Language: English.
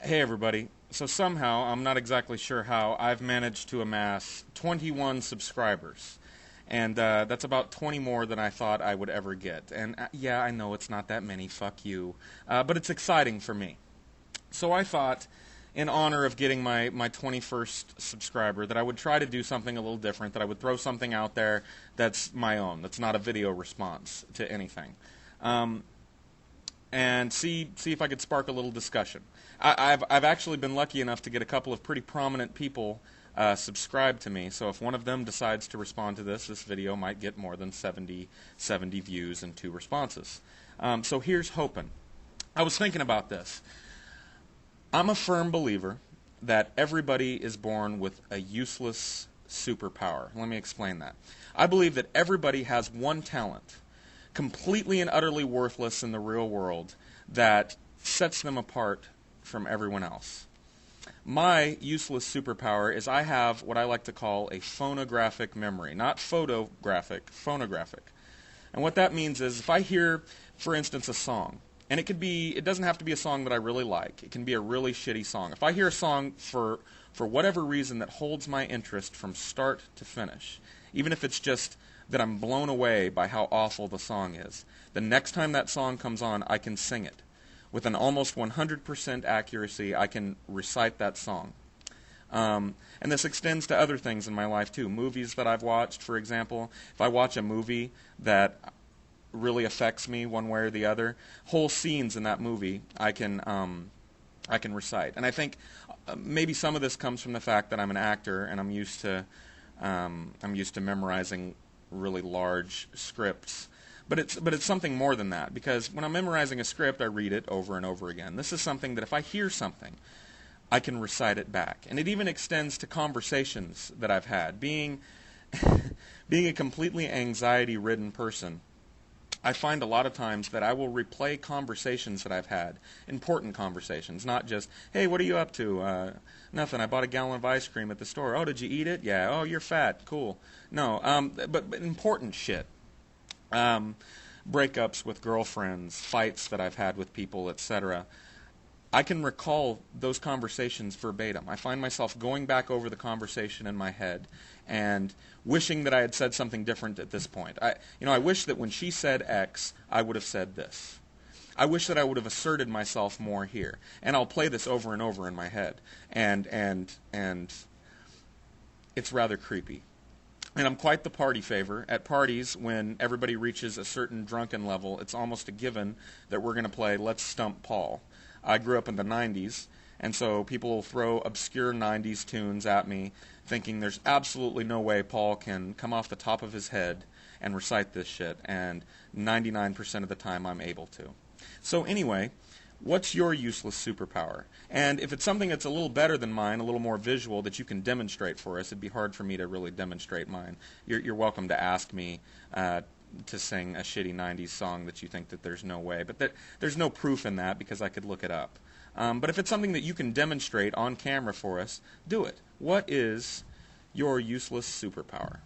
Hey everybody. So somehow, I'm not exactly sure how, I've managed to amass 21 subscribers. And that's about 20 more than I thought I would ever get. And yeah, I know it's not that many, fuck you. But it's exciting for me. So I thought, in honor of getting my 21st subscriber, that I would try to do something a little different, that I would throw something out there that's my own, that's not a video response to anything. And see if I could spark a little discussion. I've actually been lucky enough to get a couple of pretty prominent people subscribe to me, so if one of them decides to respond to this video might get more than 70 views and 2 responses. So here's hoping. I was thinking about this. I'm a firm believer that everybody is born with a useless superpower. Let me explain that. I believe that everybody has one talent, completely and utterly worthless in the real world, that sets them apart from everyone else. My useless superpower is I have what I like to call a phonographic memory. Not photographic, phonographic. And what that means is if I hear, for instance, a song, and it doesn't have to be a song that I really like. It can be a really shitty song. If I hear a song for whatever reason that holds my interest from start to finish, even if it's just that I'm blown away by how awful the song is, the next time that song comes on, I can sing it. With an almost 100% accuracy, I can recite that song. And this extends to other things in my life too. Movies that I've watched, for example. If I watch a movie that really affects me one way or the other, whole scenes in that movie I can recite. And I think maybe some of this comes from the fact that I'm an actor and I'm used to memorizing really large scripts. But it's something more than that, because when I'm memorizing a script, I read it over and over again. This is something that if I hear something, I can recite it back. And it even extends to conversations that I've had. Being a completely anxiety-ridden person, I find a lot of times that I will replay conversations that I've had, important conversations, not just, hey, what are you up to? Nothing, I bought a gallon of ice cream at the store. Oh, did you eat it? Yeah. Oh, you're fat. Cool. No, but important shit. Breakups with girlfriends, fights that I've had with people, etc. I can recall those conversations verbatim. I find myself going back over the conversation in my head and wishing that I had said something different at this point. I wish that when she said X, I would have said this. I wish that I would have asserted myself more here. And I'll play this over and over in my head. And it's rather creepy. And I'm quite the party favor. At parties, when everybody reaches a certain drunken level, it's almost a given that we're going to play Let's Stump Paul. I grew up in the 90s, and so people will throw obscure 90s tunes at me, thinking there's absolutely no way Paul can come off the top of his head and recite this shit, and 99% of the time I'm able to. So anyway, what's your useless superpower? And if it's something that's a little better than mine, a little more visual, that you can demonstrate for us, it'd be hard for me to really demonstrate mine. You're welcome to ask me to sing a shitty 90s song that you think that there's no way. But there's no proof in that because I could look it up. But if it's something that you can demonstrate on camera for us, do it. What is your useless superpower?